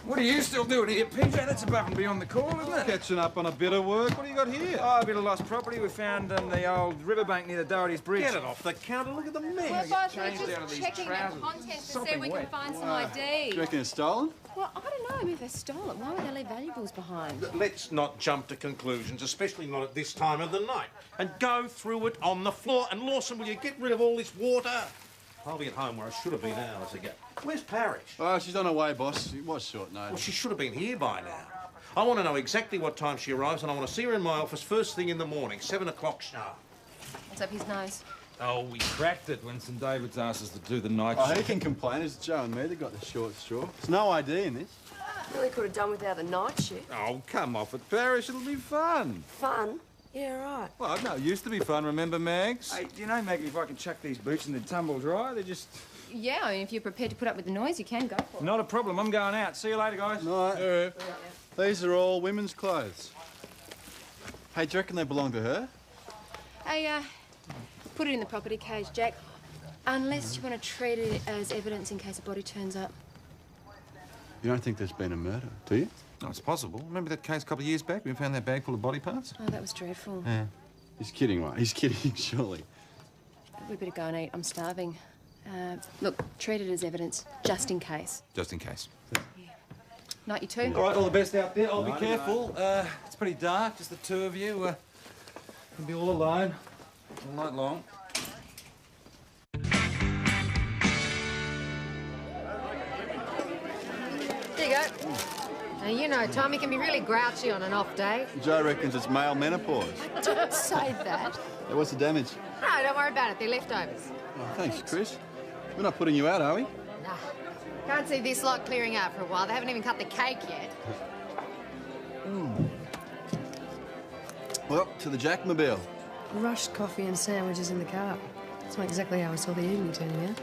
What are you still doing here, PJ? That's above and beyond the call, isn't it? Catching up on a bit of work. What do you got here? Oh, a bit of lost property we found on the old riverbank near the Doherty's Bridge. Get it off the counter. Look at the mess. Well, boss, we're changed out of just these checking the trousers. contents to see Sopping if we can wet. find some Do ID. you reckon it's stolen? Well, I don't know. If they stole it, why would they leave valuables behind? Let's not jump to conclusions, especially not at this time of the night. And go through it on the floor. And Lawson, will you get rid of all this water? I'll be at home where I should have been hours ago. Where's Parrish? Oh, she's on her way, boss. It was short Well, notice. she should have been here by now. I want to know exactly what time she arrives, and I want to see her in my office first thing in the morning, 7 o'clock sharp. What's up his nose? Oh, we cracked it when St David's asked us to do the night Oh, who shift. can complain? It's Joe and me that got the short straw. There's no ID in this. Really could have done without the night shift. Oh, come off it, Parrish. It'll be fun. Fun? Yeah, right. Well, no, it used to be fun, remember, Mags? Hey, do you know, Maggie, if I can chuck these boots and they'd tumble dry, they're just... Yeah, I mean, if you're prepared to put up with the noise, you can go for it. Not a problem. I'm going out. See you later, guys. No. These are all women's clothes. Hey, do you reckon they belong to her? Hey, put it in the property cage, Jack. Unless you want to treat it as evidence in case a body turns up. You don't think there's been a murder, do you? Oh, it's possible. Remember that case a couple of years back? We found that bag full of body parts? Oh, that was dreadful. Yeah. He's kidding, right? He's kidding, surely. We better go and eat. I'm starving. Look, treat it as evidence, just in case. Just in case. Night, you two. All right, all the best out there. I'll be Nighty, careful. It's pretty dark, just the two of you. You'll be all alone all night long. There you go. Now, you know, Tommy can be really grouchy on an off day. Joe reckons it's male menopause. Don't say that. Hey, what's the damage? No, don't worry about it. They're leftovers. Oh, thanks, Chris. We're not putting you out, are we? Nah. Can't see this lot clearing out for a while. They haven't even cut the cake yet. Well, to the Jackmobile. Rushed coffee and sandwiches in the car. That's not exactly how I saw the evening turning out.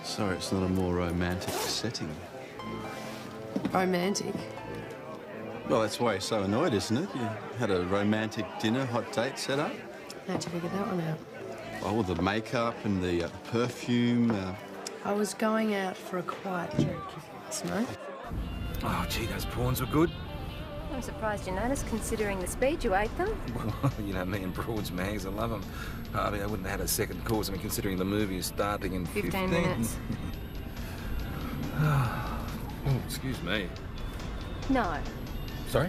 Sorry, it's not a more romantic setting. Romantic. Well, that's why you're so annoyed, isn't it? You had a romantic dinner, hot date set up. How'd you figure that one out? Oh, the makeup and the perfume. I was going out for a quiet drink, if you must know. Oh, gee, those prawns were good. I'm surprised you noticed, considering the speed you ate them. Well, you know, me and prawns, Mags, I love them. I mean, I wouldn't have had a second course. I mean, considering the movie is starting in 15 minutes. Oh, excuse me. No. Sorry?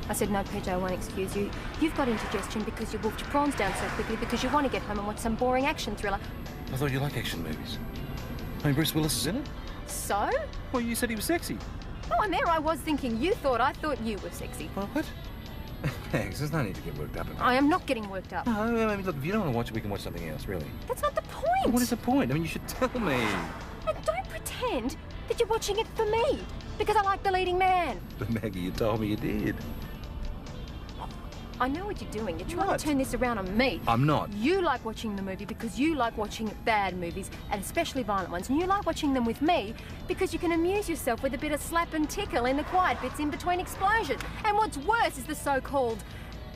I said, no, PJ, I won't excuse you. You've got indigestion because you wolfed your prawns down so quickly because you want to get home and watch some boring action thriller. I thought you liked action movies. I mean, Bruce Willis is in it. So? Well, you said he was sexy. Oh, and there I was thinking you thought I thought you were sexy. Well, what? Mags, there's no need to get worked up. I am not getting worked up. No, I mean, look, if you don't want to watch it, we can watch something else, really. That's not the point. What is the point? I mean, you should tell me. And don't pretend that you're watching it for me because I like the leading man. But Maggie, you told me you did. I know what you're doing. You're trying What? to turn this around on me. I'm not. You like watching the movie because you like watching bad movies, and especially violent ones. And you like watching them with me because you can amuse yourself with a bit of slap and tickle in the quiet bits in between explosions. And what's worse is the so-called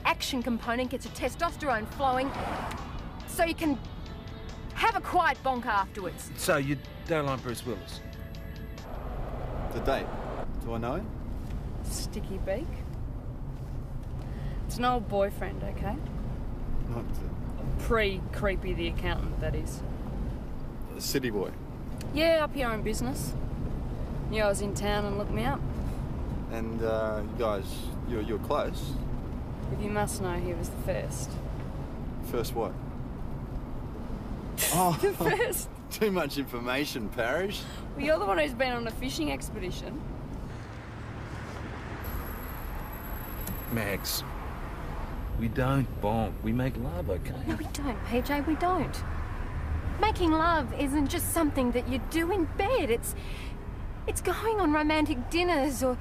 action component gets your testosterone flowing so you can have a quiet bonk afterwards. So you don't like Bruce Willis? The date. Do I know him? Sticky beak. It's an old boyfriend, okay? Not Pre-creepy the accountant, that is. the city boy. Yeah, up your own business. Knew I was in town and looked me up. And you guys, you're close. But you must know he was the first. First what? Oh, The first? too much information, Parrish. Well, you're the one who's been on a fishing expedition. Mags, we don't bonk. We make love, okay? No, we don't, PJ, we don't. Making love isn't just something that you do in bed. It's going on romantic dinners or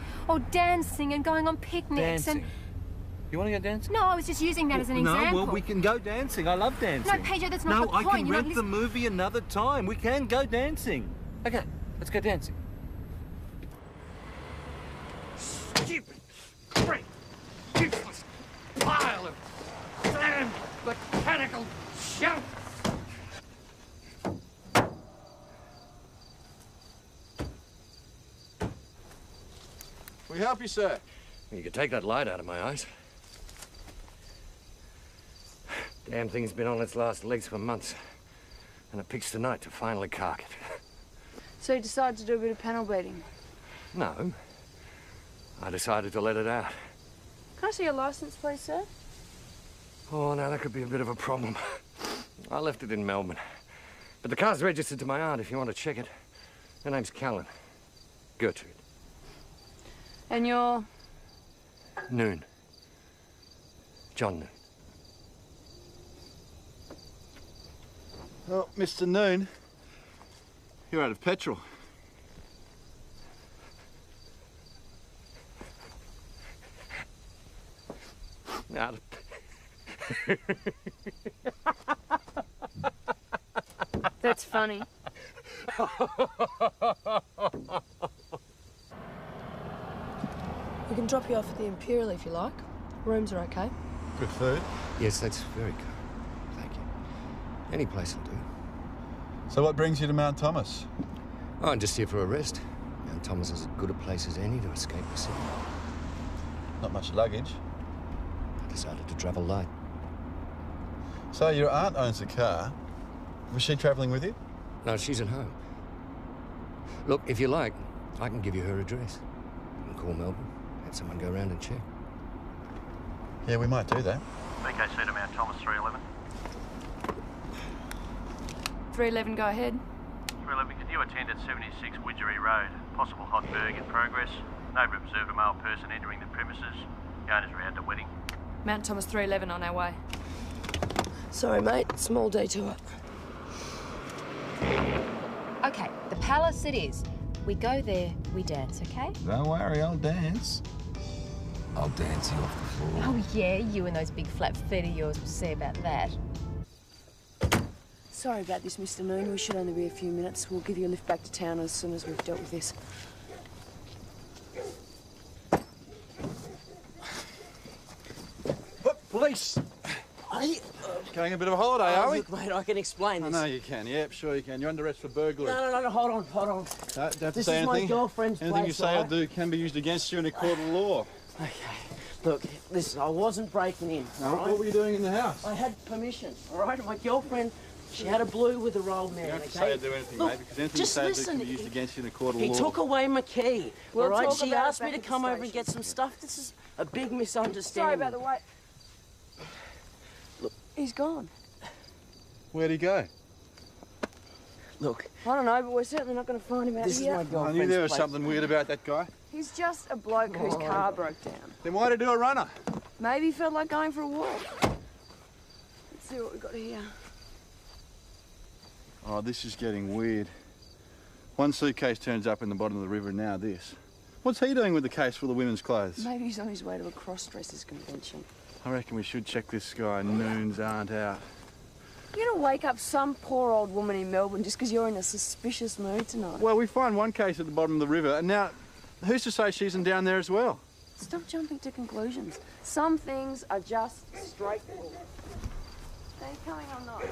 dancing and going on picnics Dancing. and... You want to go dancing? No, I was just using that as an example. No, well, we can go dancing. I love dancing. No, PJ, that's not no, the point. I can You're not rent the movie another time. We can go dancing. Okay, let's go dancing. Stupid, great, useless pile of damn mechanical junk! we help you, sir? You could take that light out of my eyes. Damn thing's been on its last legs for months. And it picks tonight to finally cark it. So you decided to do a bit of panel beating? No. I decided to let it out. Can I see your license, please, sir? Oh, now that could be a bit of a problem. I left it in Melbourne. But the car's registered to my aunt if you want to check it. Her name's Callan. Gertrude. And you're... Noon. John Noon. Well, Mr. Noon, you're out of petrol. Out of... That's funny. We can drop you off at the Imperial if you like. Rooms are okay. Good food. Yes, that's very good. Thank you. Any place will do. So what brings you to Mount Thomas? Oh, I'm just here for a rest. Mount Thomas is as good a place as any to escape the city. Not much luggage. I decided to travel light. So your aunt owns the car. Was she travelling with you? No, she's at home. Look, if you like, I can give you her address. You can call Melbourne, have someone go around and check. Yeah, we might do that. VKC to Mount Thomas 311. 311, go ahead. 311, can you attend at 76 Widgery Road? Possible hot berg in progress. Neighbour observed a male person entering the premises. The owners were at a wedding. Mount Thomas 311 on our way. Sorry, mate. Small detour. Okay, the palace it is. We go there, we dance, okay? Don't worry, I'll dance. I'll dance you off the floor. Oh yeah, you and those big flat feet of yours will see about that. Sorry about this, Mr. Noon. We should only be a few minutes. We'll give you a lift back to town as soon as we've dealt with this. What, police? Going a bit of a holiday, are we? Look, mate, I can explain I this. know you can. Yep, sure you can. You're under arrest for burglary. No, hold on. Don't have to This say is my anything. girlfriend's Anything you place, say or right? do can be used against you in a court of law. Okay. Look, listen, I wasn't breaking in. Now, all right? what were you doing in the house? I had permission, all right? My girlfriend, she had a blue with a rolled man, You don't have to okay? say or do anything, Look, mate, because anything you just say or do listen. can be used against you in a court of He law. took away my key, We'll all right? talk She about it asked me back to at the come over and station. get some stuff. This is a big misunderstanding. Sorry about the wait. Look. He's gone. Where'd he go? Look, I don't know, but we're certainly not going to find him out this is here. my I girlfriend's knew there was place. something weird about that guy. He's just a bloke whose car broke down. Then why'd he do a runner? Maybe he felt like going for a walk. Let's see what we've got here. Oh, this is getting weird. One suitcase turns up in the bottom of the river and now this. What's he doing with the case full of women's clothes? Maybe he's on his way to a cross-dressers convention. I reckon we should check this guy Noon's aunt out. You're gonna wake up some poor old woman in Melbourne just because you're in a suspicious mood tonight. Well, we find one case at the bottom of the river, and now who's to say she isn't down there as well? Stop jumping to conclusions. Some things are just straightforward. Are you coming or not?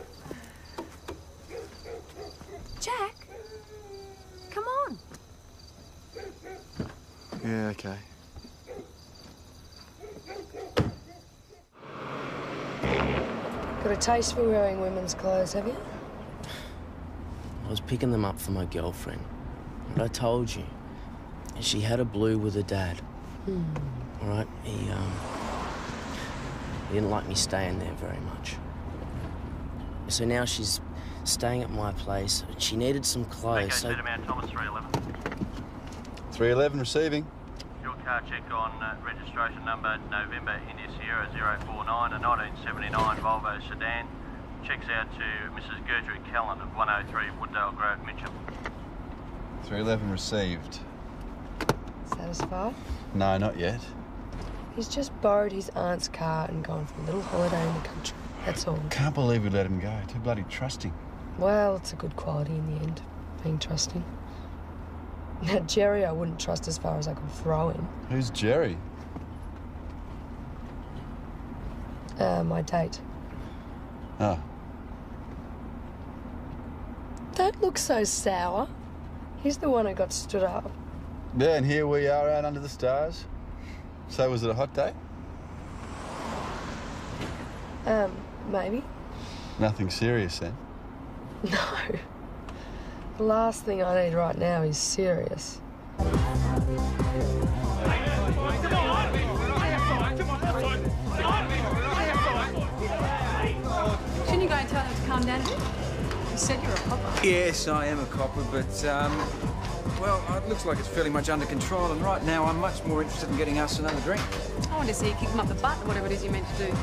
Jack, come on. Yeah, okay. Got a taste for wearing women's clothes, have you? I was picking them up for my girlfriend. But I told you, she had a blue with her dad. All right, he didn't like me staying there very much. So now she's staying at my place. She needed some clothes, so... VKC to Mount Thomas 311. 311 receiving. Your car check on registration number November India Sierra 049, a 1979 Volvo sedan. Checks out to Mrs. Gertrude Callan of 103 Wooddale Grove, Mitcham. 311 received. Satisfied? No, not yet. He's just borrowed his aunt's car and gone for a little holiday in the country. That's all. Can't believe we let him go. Too bloody trusting. Well, it's a good quality in the end, being trusting. Now, Jerry I wouldn't trust as far as I could throw him. Who's Jerry? My date. Oh. Don't look so sour. He's the one who got stood up. Yeah, and here we are out under the stars. So was it a hot day? Maybe. Nothing serious then? No. The last thing I need right now is serious. Shouldn't you go and tell them to calm down a bit? You said you're a copper. Yes, I am a copper, but, well, it looks like it's fairly much under control, and right now I'm much more interested in getting us another drink. I want to see you kick them up the butt, or whatever it is you're meant to do.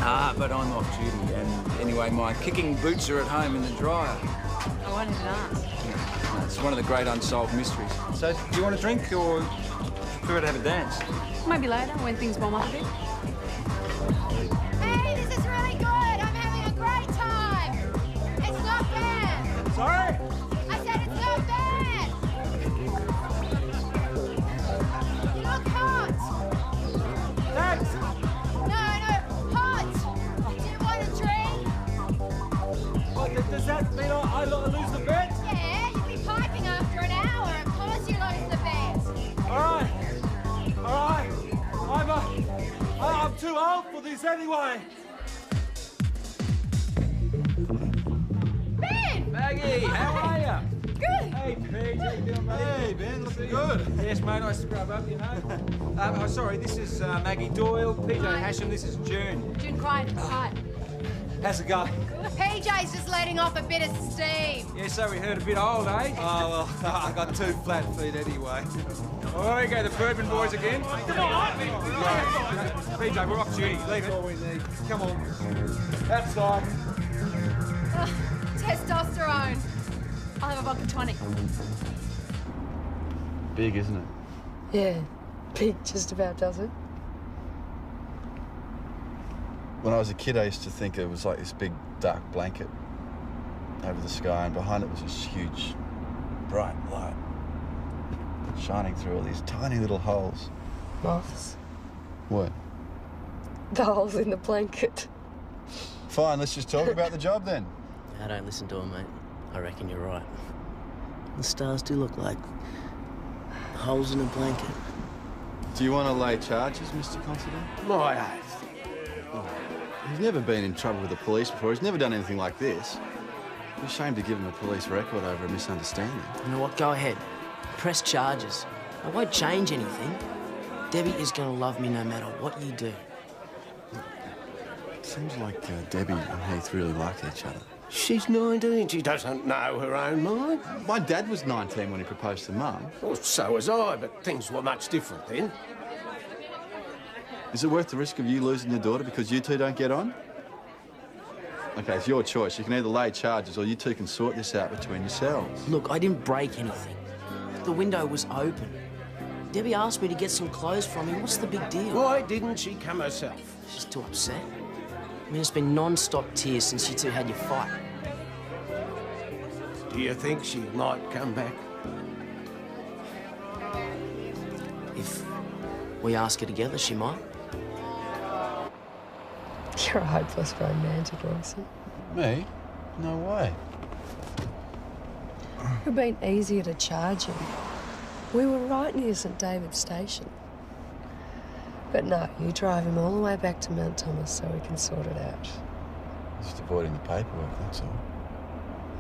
Ah, but I'm off duty, and anyway, my kicking boots are at home in the dryer. I won't even ask. It's one of the great unsolved mysteries. So, do you want a drink, or prefer to have a dance? Maybe later, when things warm up a bit. Hey, this is really good. I'm having a great time. It's not bad. Sorry? I said it's not bad. You look hot. Thanks. No, hot. Do you want a drink? What, does that mean I lose the bet? Yeah, you'll be piping after an hour. Of course you lose the bet. All right. I'm too old for this anyway. Ben! Maggie, how are you? Good. Hey, Pete, how you doing, mate? Hey, Ben, looking good. Yes, mate, nice to scrub up, you know. Sorry, this is Maggie Doyle, PJ Hi. Hashem, this is June. June, quiet. Quiet. How's it going? PJ's just letting off a bit of steam. Yeah, so we heard a bit old, eh? Oh, well, I got 2 flat feet anyway. Oh, there you go, the Bourbon boys again. Come on! PJ, we're off duty, leave it. All we need. Come on. Outside. Testosterone. I'll have a vodka tonic. Big, isn't it? Yeah, big just about does it. When I was a kid, I used to think it was like this big, dark blanket over the sky, and behind it was this huge, bright light shining through all these tiny little holes. Moths. What? The holes in the blanket. Fine, let's just talk about the job then. I don't listen to her, mate. I reckon you're right. The stars do look like holes in a blanket. Do you want to lay charges, Mr. Considine? My oath. He's never been in trouble with the police before. He's never done anything like this. It's a shame to give him a police record over a misunderstanding. You know what? Go ahead. Press charges. I won't change anything. Debbie is going to love me no matter what you do. It seems like Debbie and Heath really like each other. She's 19. She doesn't know her own mind. My dad was 19 when he proposed to Mum. Well, so was I, but things were much different then. Is it worth the risk of you losing your daughter because you two don't get on? OK, it's your choice. You can either lay charges or you two can sort this out between yourselves. Look, I didn't break anything. The window was open. Debbie asked me to get some clothes from him. What's the big deal? Why didn't she come herself? She's too upset. I mean, it's been non-stop tears since you two had your fight. Do you think she might come back? If we ask her together, she might. You're a hopeless romantic, Royson. Me? No way. It would have been easier to charge him. We were right near St David's station. But no, you drive him all the way back to Mount Thomas so we can sort it out. Just avoiding the paperwork, that's all.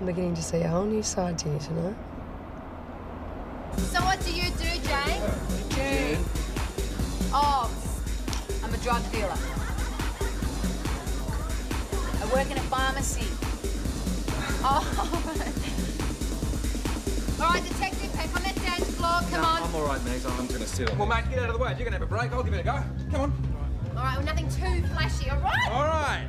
I'm beginning to see a whole new side to you tonight. So what do you do, Jane? June. Oh, I'm a drug dealer. I work in a pharmacy. Oh. All right, Detective, take on that dance floor. Come on. I'm all right, Megs. I'm going to sit on. Well, mate, get out of the way. You're going to have a break. I'll give it a go. Come on. All right, well, nothing too flashy, all right? All right.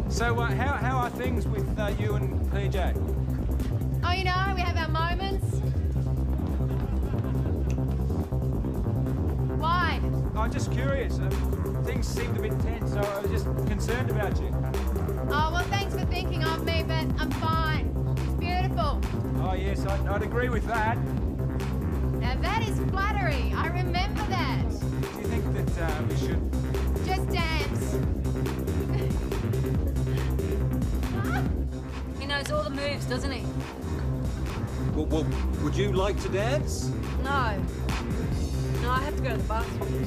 So, how are things with you and PJ? Oh, you know, we have our moments. Why? I'm just curious. Things seemed a bit tense, so I was just concerned about you. Oh, well, thanks for thinking of me, but I'm fine. It's beautiful. Oh, yes, I'd agree with that. Now, that is flattery. I remember that. Do you think that we should... Just dance. knows all the moves, doesn't he? Well, would you like to dance? No. No, I have to go to the bathroom.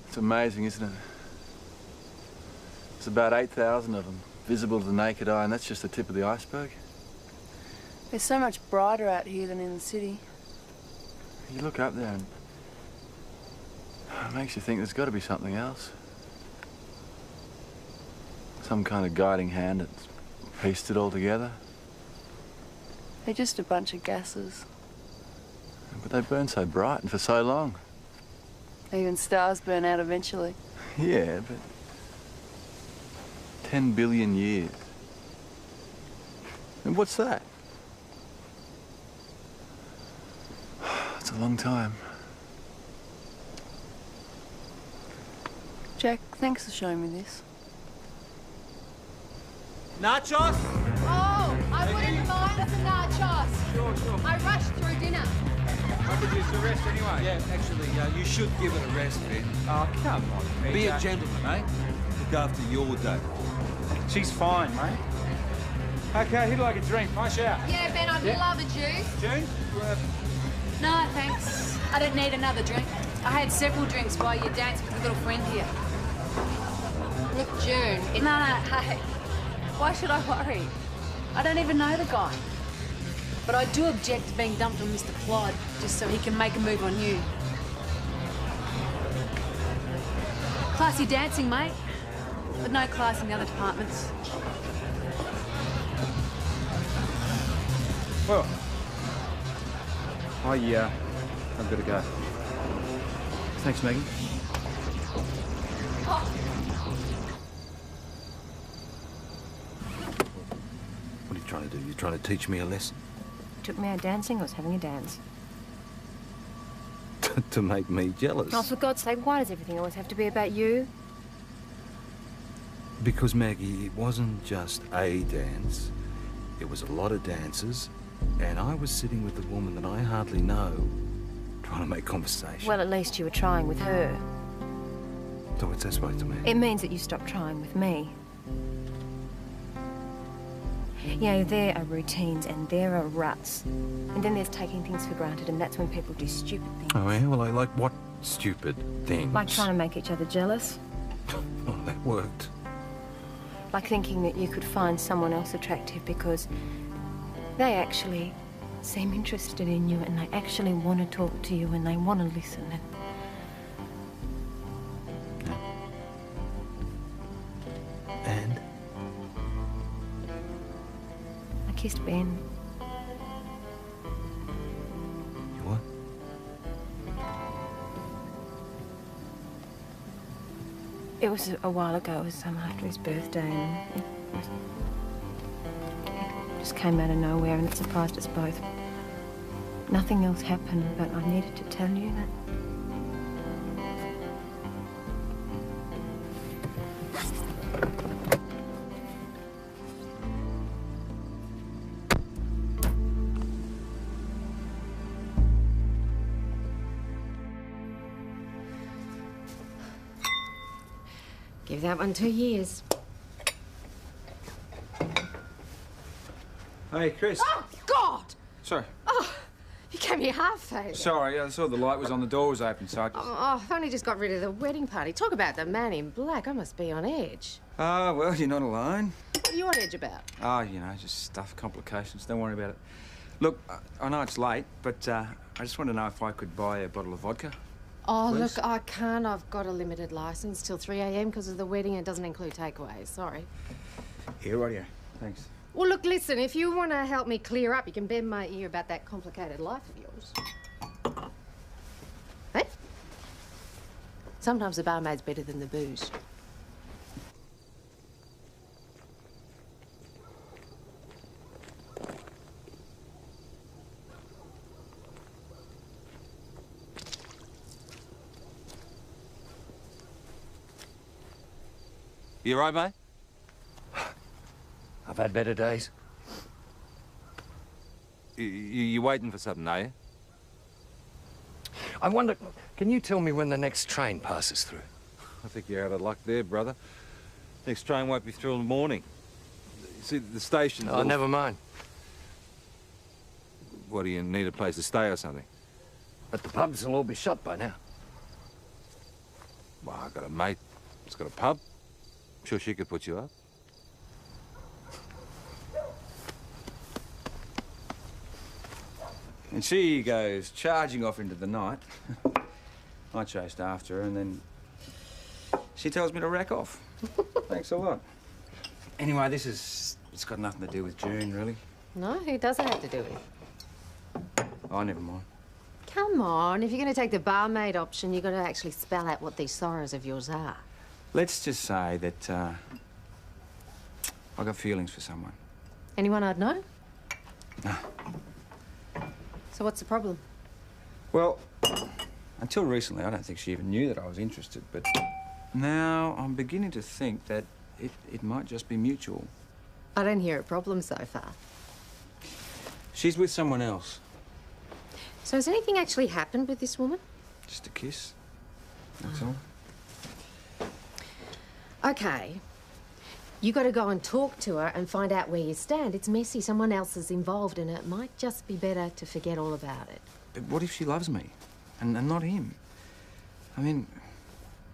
It's amazing, isn't it? There's about 8,000 of them, visible to the naked eye, and that's just the tip of the iceberg. It's so much brighter out here than in the city. You look up there and it makes you think there's got to be something else. Some kind of guiding hand that's pieced it all together. They're just a bunch of gases. But they burn so bright and for so long. Even stars burn out eventually. Yeah, but 10 billion years. And what's that? It's a long time. Jack, thanks for showing me this. Nachos? Oh, I wouldn't mind the nachos. Sure. I rushed through dinner. I could use a rest anyway. Yeah, actually, you should give it a rest, Ben. Oh, come on, Peter. Be a gentleman, eh? Look after your day. She's fine, mate. Okay, who'd like a drink? Nice out. Yeah, Ben, I'd love a juice. June? No, thanks. I don't need another drink. I had several drinks while you danced with a little friend here. Look, June, No, hey. Why should I worry? I don't even know the guy. But I do object to being dumped on Mr. Clyde just so he can make a move on you. Classy dancing, mate. But no class in the other departments. Well, I've got to go. Thanks, Maggie. What are you trying to do? You trying to teach me a lesson? took me out dancing. I was having a dance. To make me jealous? Oh, for God's sake, why does everything always have to be about you? Because, Maggie, it wasn't just a dance. It was a lot of dances, and I was sitting with a woman that I hardly know, trying to make conversation. Well, at least you were trying with her. So what's that supposed to mean? It means that you stopped trying with me. You know, there are routines and there are ruts. And then there's taking things for granted, and that's when people do stupid things. Oh, yeah? Well, I like what stupid things? Like trying to make each other jealous. Oh, that worked. Like thinking that you could find someone else attractive because they actually seem interested in you and they actually want to talk to you and they want to listen. And? I kissed Ben. You what? It was a while ago. It was after his birthday, and it just came out of nowhere, and it surprised us both. Nothing else happened, but I needed to tell you that. Give that one 2 years. Hey, Chris. Oh, God! Sorry. Oh, you gave me a heart fade. Sorry, I saw the light was on, the door was open, so I just... Oh, I've only just got rid of the wedding party. Talk about the man in black. I must be on edge. Ah, well, you're not alone. What are you on edge about? Oh, you know, just stuff, complications. Don't worry about it. Look, I know it's late, but I just want to know if I could buy a bottle of vodka. Oh, Please? look, I can't. I've got a limited licence till 3 a.m. because of the wedding. It doesn't include takeaways. Sorry. Here, rightio. Thanks. Well, look, listen, if you want to help me clear up, you can bend my ear about that complicated life of yours. Hey? Sometimes the barmaid's better than the booze. You right, mate? I've had better days. You waiting for something, are you? I wonder, can you tell me when the next train passes through? I think you're out of luck there, brother. Next train won't be through in the morning. You see, the station's... Oh, never mind. What, do you need a place to stay or something? But the pubs will all be shut by now. Well, I've got a mate that's got a pub. I'm sure she could put you up. And she goes charging off into the night. I chased after her, and then she tells me to rack off. Thanks a lot. Anyway, it's got nothing to do with June, really. No, it doesn't have to do with it. Oh, never mind. Come on, if you're going to take the barmaid option, you've got to actually spell out what these sorrows of yours are. Let's just say that I got feelings for someone. Anyone I'd know? No. So what's the problem? Well, until recently, I don't think she even knew that I was interested, but now I'm beginning to think that it might just be mutual. I don't hear a problem so far. She's with someone else. So has anything actually happened with this woman? Just a kiss. That's all. Okay. You got to go and talk to her and find out where you stand. It's messy. Someone else is involved, and it might just be better to forget all about it. But what if she loves me and not him? I mean,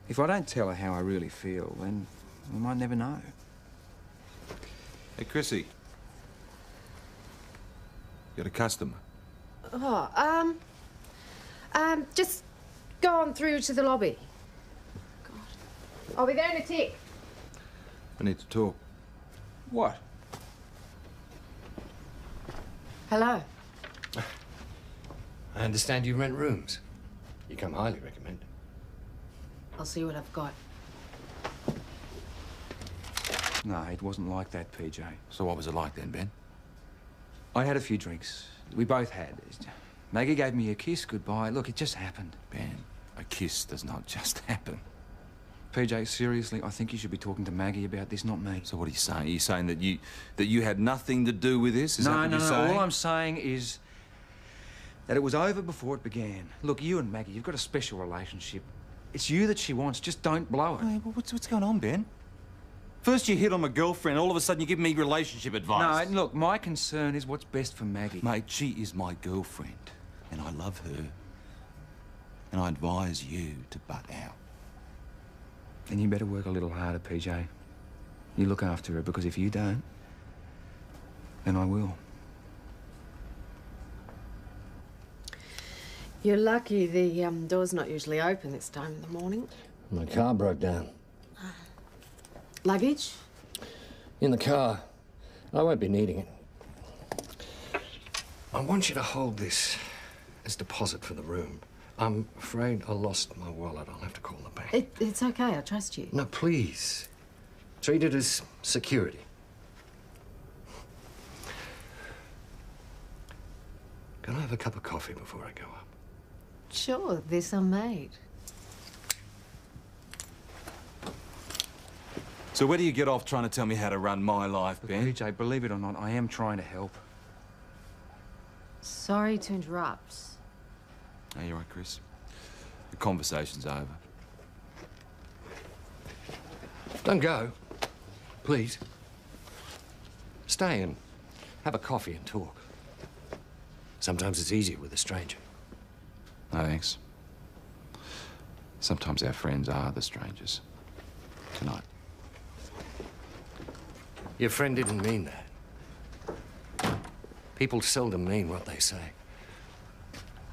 if I don't tell her how I really feel, then we might never know. Hey, Chrissy. You got a customer? Oh, just go on through to the lobby. God. I'll be there in a tick. I need to talk. What? Hello. I understand you rent rooms. You come highly recommended. I'll see what I've got. No, it wasn't like that, PJ. So what was it like then, Ben? I had a few drinks. We both had. Maggie gave me a kiss goodbye. Look, it just happened. Ben, a kiss does not just happen. PJ, seriously, I think you should be talking to Maggie about this, not me. So what are you saying? Are you saying that you had nothing to do with this? Is that what you're saying? All I'm saying is that it was over before it began. Look, you and Maggie, you've got a special relationship. It's you that she wants. Just don't blow it. Hey, what's going on, Ben? First you hit on my girlfriend, all of a sudden you give me relationship advice. No, look, my concern is what's best for Maggie. Mate, she is my girlfriend, and I love her. And I advise you to butt out. Then you better work a little harder, PJ. You look after her, because if you don't, then I will. You're lucky the door's not usually open this time in the morning. My car broke down. Luggage? In the car. I won't be needing it. I want you to hold this as deposit for the room. I'm afraid I lost my wallet. I'll have to call the bank. It's okay, I trust you. No, please. Treat it as security. Can I have a cup of coffee before I go up? Sure, there's some made. So where do you get off trying to tell me how to run my life, Ben? PJ, believe it or not, I am trying to help. Sorry to interrupt. No, you're right, Chris. The conversation's over. Don't go. Please. Stay and have a coffee and talk. Sometimes it's easier with a stranger. No, thanks. Sometimes our friends are the strangers. Tonight. Your friend didn't mean that. People seldom mean what they say.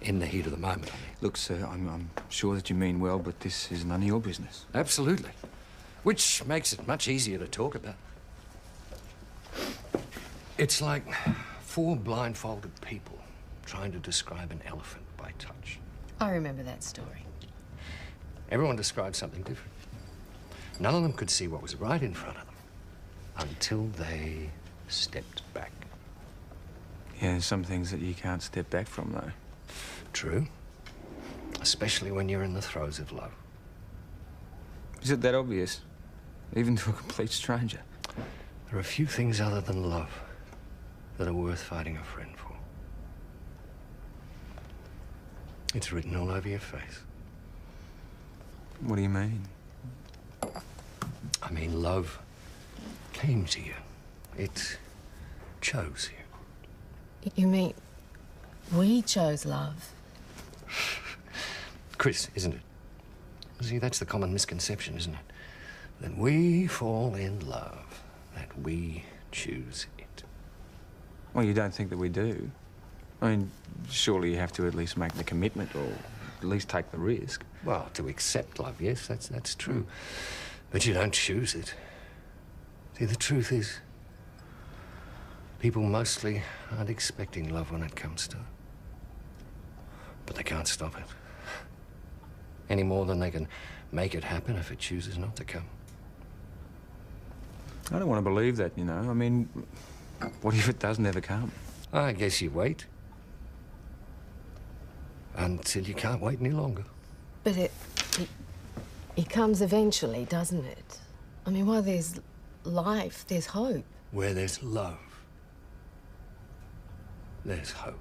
In the heat of the moment, I mean. Look, sir, I'm sure that you mean well, but this is none of your business. Absolutely. Which makes it much easier to talk about. It's like four blindfolded people trying to describe an elephant by touch. I remember that story. Everyone described something different. None of them could see what was right in front of them until they stepped back. Yeah, there's some things that you can't step back from, though. True. Especially when you're in the throes of love. Is it that obvious? Even to a complete stranger? There are few things other than love that are worth fighting a friend for. It's written all over your face. What do you mean? I mean, love came to you. It chose you. You mean we chose love? Chris, isn't it? See, that's the common misconception, isn't it? That we fall in love, that we choose it. Well, you don't think that we do? I mean, surely you have to at least make the commitment or at least take the risk. Well, to accept love, yes, that's true. But you don't choose it. See, the truth is, people mostly aren't expecting love when it comes to it. But they can't stop it. Any more than they can make it happen if it chooses not to come. I don't want to believe that, you know. I mean, what if it does never come? I guess you wait. Until you can't wait any longer. But it comes eventually, doesn't it? I mean, while there's life, there's hope. Where there's love, there's hope.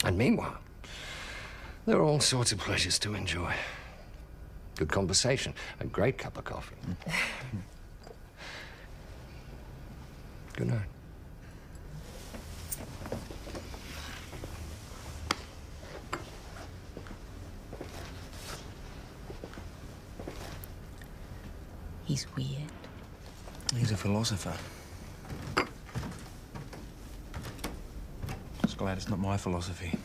And meanwhile, there are all sorts of pleasures to enjoy. Good conversation, a great cup of coffee. Good night. He's weird. He's a philosopher. Just glad it's not my philosophy.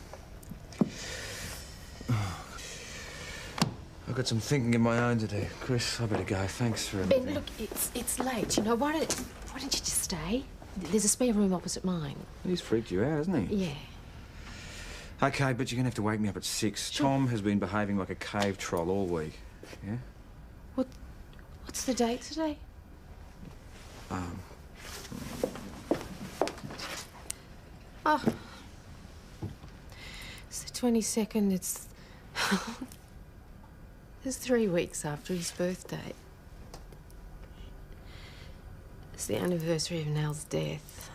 I've got some thinking of my own to do. Chris, I better go. Thanks for everything. Ben, look, it's late. You know, why don't you just stay? There's a spare room opposite mine. He's freaked you out, hasn't he? Yeah. Okay, but you're gonna have to wake me up at 6. Sure. Tom has been behaving like a cave troll all week. Yeah? What's the date today? Oh. It's the 22nd. It's... It's 3 weeks after his birthday. It's the anniversary of Nell's death.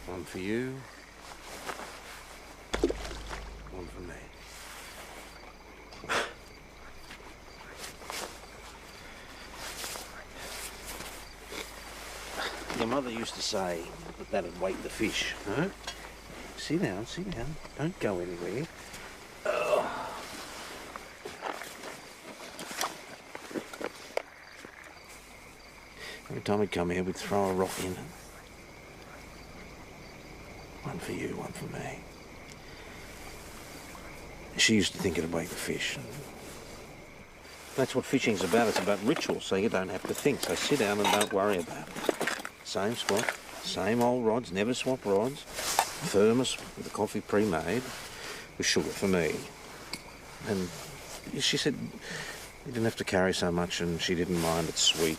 One for you. One for me. Your mother used to say that that'd wake the fish, huh? Sit down, sit down. Don't go anywhere. Every time we'd come here, we'd throw a rock in. One for you, one for me. She used to think it'd wake the fish. That's what fishing's about. It's about ritual, so you don't have to think. So sit down and don't worry about it. Same spot, same old rods, never swap rods. Thermos with the coffee pre-made with sugar for me. And she said you didn't have to carry so much and she didn't mind, it's sweet.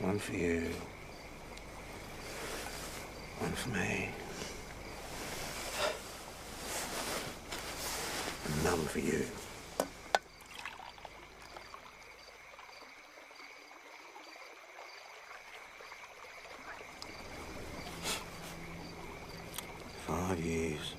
One for you. One for me. And none for you. $5 years.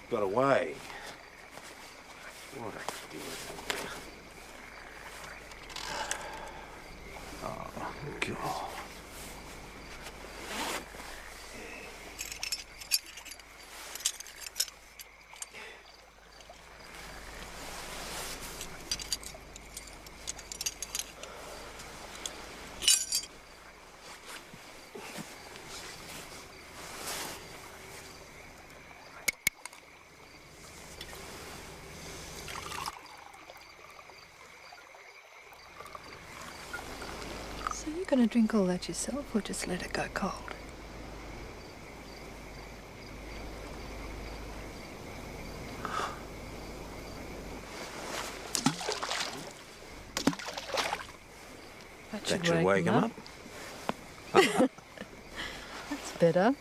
Got away. What a kid. Oh, God. going to drink all that yourself or just let it go cold? That should wake him up. That's better.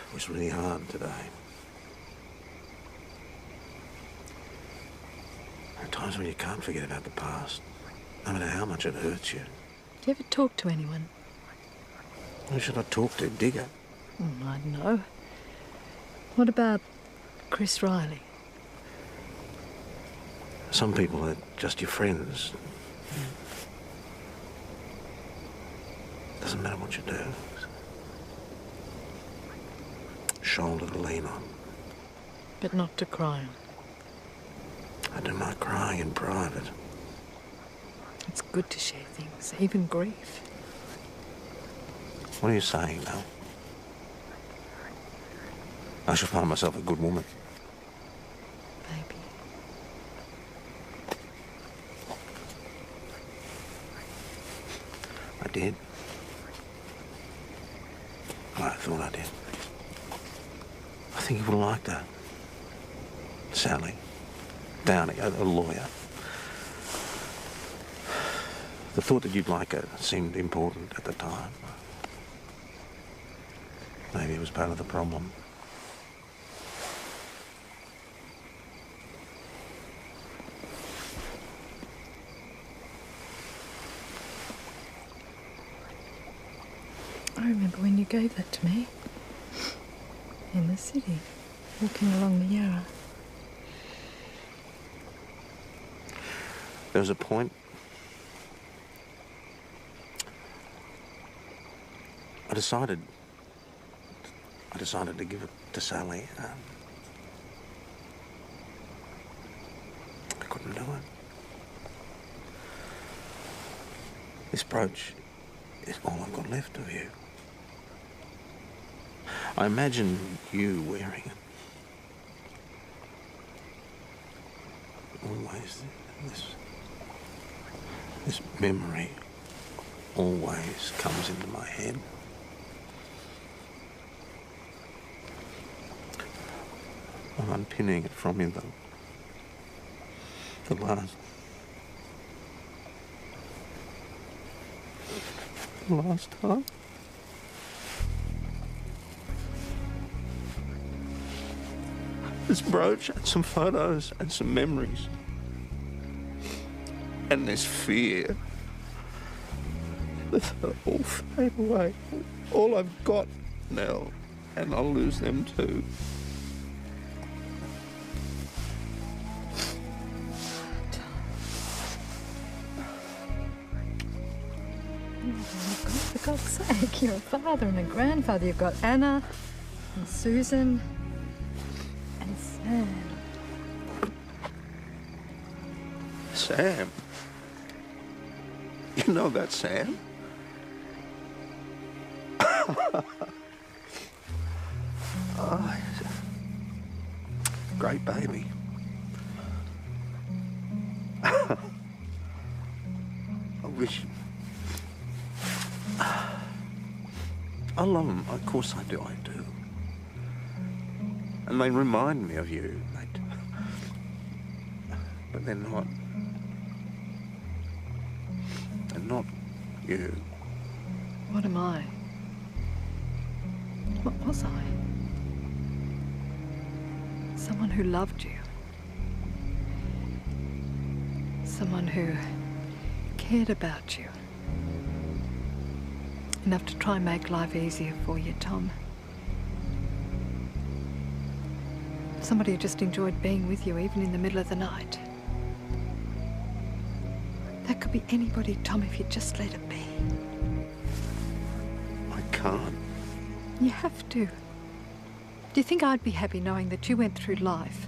It was really hard today. There are times when you can't forget about the past, no matter how much it hurts you. Do you ever talk to anyone? Who should I talk to? Digger? I don't know. What about Chris Riley? Some people are just your friends. Doesn't matter what you do. Shoulder to lean on. But not to cry on. I do my crying in private. It's good to share things, even grief. What are you saying, Mel? I should find myself a good woman. Maybe. I did. Well, I thought I did. I think you would have liked her. Sally. Downey, a lawyer. The thought that you'd like her seemed important at the time. Maybe it was part of the problem. I remember when you gave that to me. In the city, walking along the Yarra. There was a point I decided to give it to Sally. I couldn't do it. This brooch is all I've got left of you. I imagine you wearing it. Always this memory always comes into my head. I'm unpinning it from you, though. The last time. This brooch and some photos and some memories. And this fear that they'll all fade away. All I've got now, and I'll lose them too. For God's sake, you're a father and a grandfather. You've got Anna and Susan and Sam. Sam? You know about Sam? Oh, he's a great baby. I wish... I love them. Of course I do. And they remind me of you. But they're not. They're not you. What am I? What was I? Someone who loved you. Someone who cared about you. Enough to try and make life easier for you, Tom. Somebody who just enjoyed being with you even in the middle of the night. That could be anybody, Tom, if you just let it be. I can't. You have to. Do you think I'd be happy knowing that you went through life,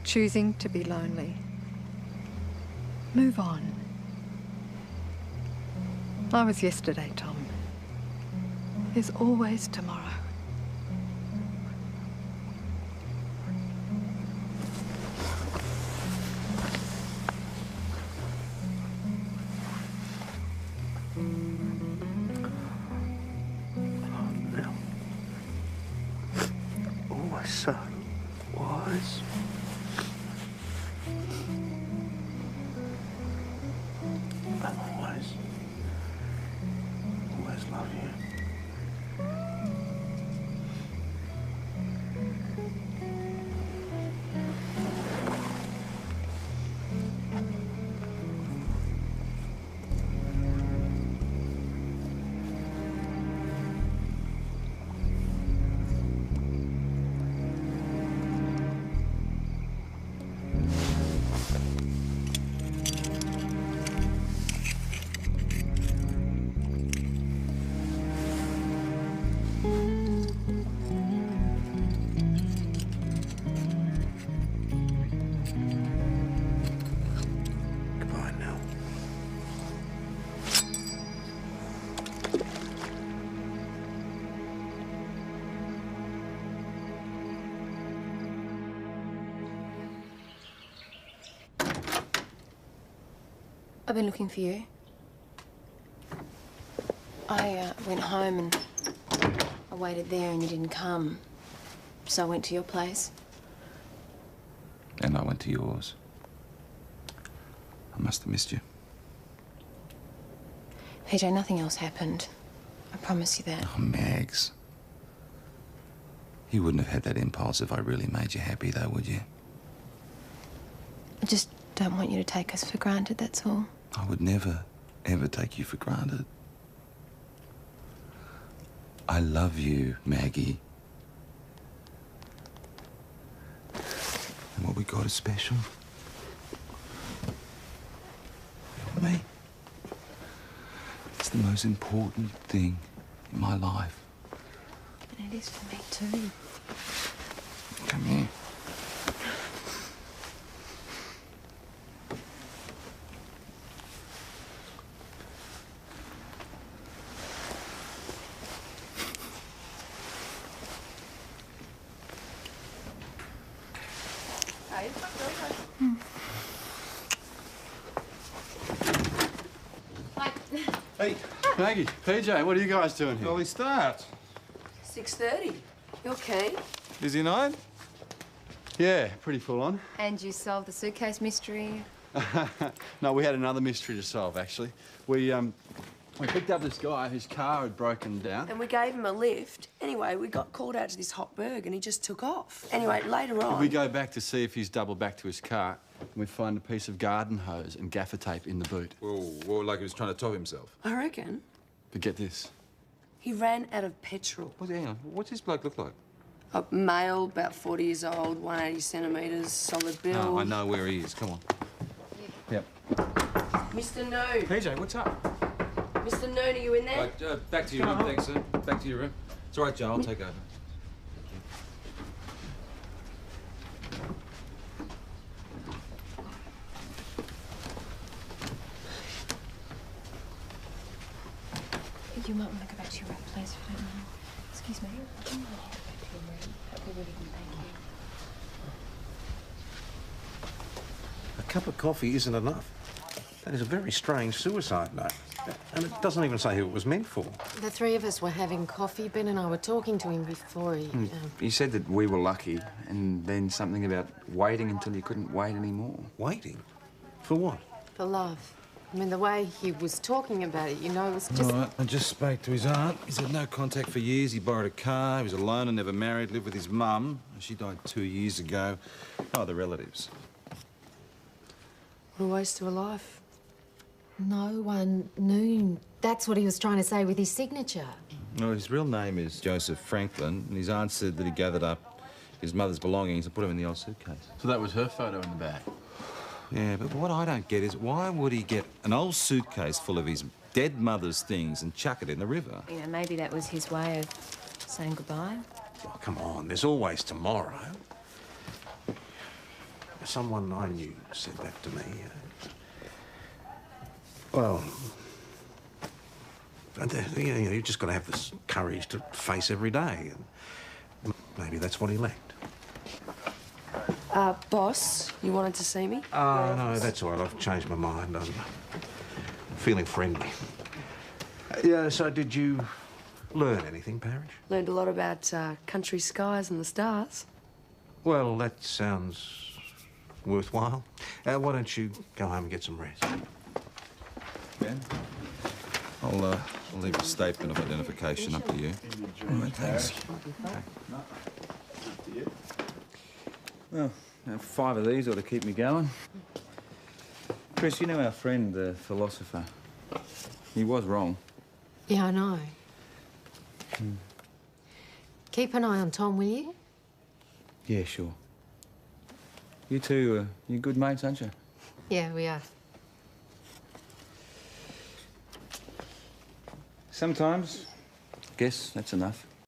choosing to be lonely? Move on. I was yesterday, Tom. There's always tomorrow. I've been looking for you. I went home and I waited there and you didn't come. So I went to your place. And I went to yours. I must have missed you. PJ, nothing else happened. I promise you that. Oh, Mags. You wouldn't have had that impulse if I really made you happy, though, would you? I just don't want you to take us for granted, that's all. I would never, ever take you for granted. I love you, Maggie. And what we got is special. You and me. It's the most important thing in my life. And it is for me, too. Come here. Hey, Maggie, PJ, what are you guys doing here? Early start. 6:30. You okay? Busy night? Yeah, pretty full on. And you solved the suitcase mystery? No, we had another mystery to solve, actually. We picked up this guy whose car had broken down. And we gave him a lift. Anyway, we got called out to this hot burg and he just took off. Anyway, later on... We go back to see if he's doubled back to his car, and we find a piece of garden hose and gaffer tape in the boot. Well, like he was trying to top himself. I reckon But get this. he ran out of petrol. Well, hang on. What's this bloke look like? A male, about 40 years old, 180 centimetres, solid build. Oh, I know where he is. Come on. Yep. Mr. Noon. PJ, what's up? Mr. Noon, are you in there? Right, back to your room, thanks, sir. Back to your room. It's all right, Joe. I'll take over. You might want to go back to your room, please, if you don't mind. Excuse me. Can you go back to your room? That'd be really good, thank you. A cup of coffee isn't enough. That is a very strange suicide note. And it doesn't even say who it was meant for. The three of us were having coffee. Ben and I were talking to him before he... He said that we were lucky, and then something about waiting until you couldn't wait anymore. Waiting? For what? for love. I mean, the way he was talking about it, you know, it was just... All right, I just spoke to his aunt. He's had no contact for years. He borrowed a car. He was alone and never married. Lived with his mum. She died 2 years ago. Oh, the relatives. What a waste of a life. No one knew. That's what he was trying to say with his signature. No, his real name is Joseph Franklin, and his aunt said that he gathered up his mother's belongings and put them in the old suitcase. So that was her photo in the bag? Yeah, but what I don't get is why would he get an old suitcase full of his dead mother's things and chuck it in the river? You know, maybe that was his way of saying goodbye. Oh, come on, there's always tomorrow. Someone I knew said that to me. Well, you know, you've just got to have this courage to face every day. And maybe that's what he lacked. Boss, you wanted to see me? Oh, no, that's all right. I've changed my mind. I'm feeling friendly. Yeah, so did you learn anything, Parrish? Learned a lot about country skies and the stars. Well, that sounds worthwhile. Why don't you go home and get some rest? Ben? I'll leave a statement of identification up to you. All right, thanks. Well, 5 of these ought to keep me going. Chris, you know our friend, the philosopher. He was wrong. Yeah, I know. Keep an eye on Tom, will you? Yeah, sure. You two, you're good mates, aren't you? Yeah, we are. Sometimes, I guess that's enough.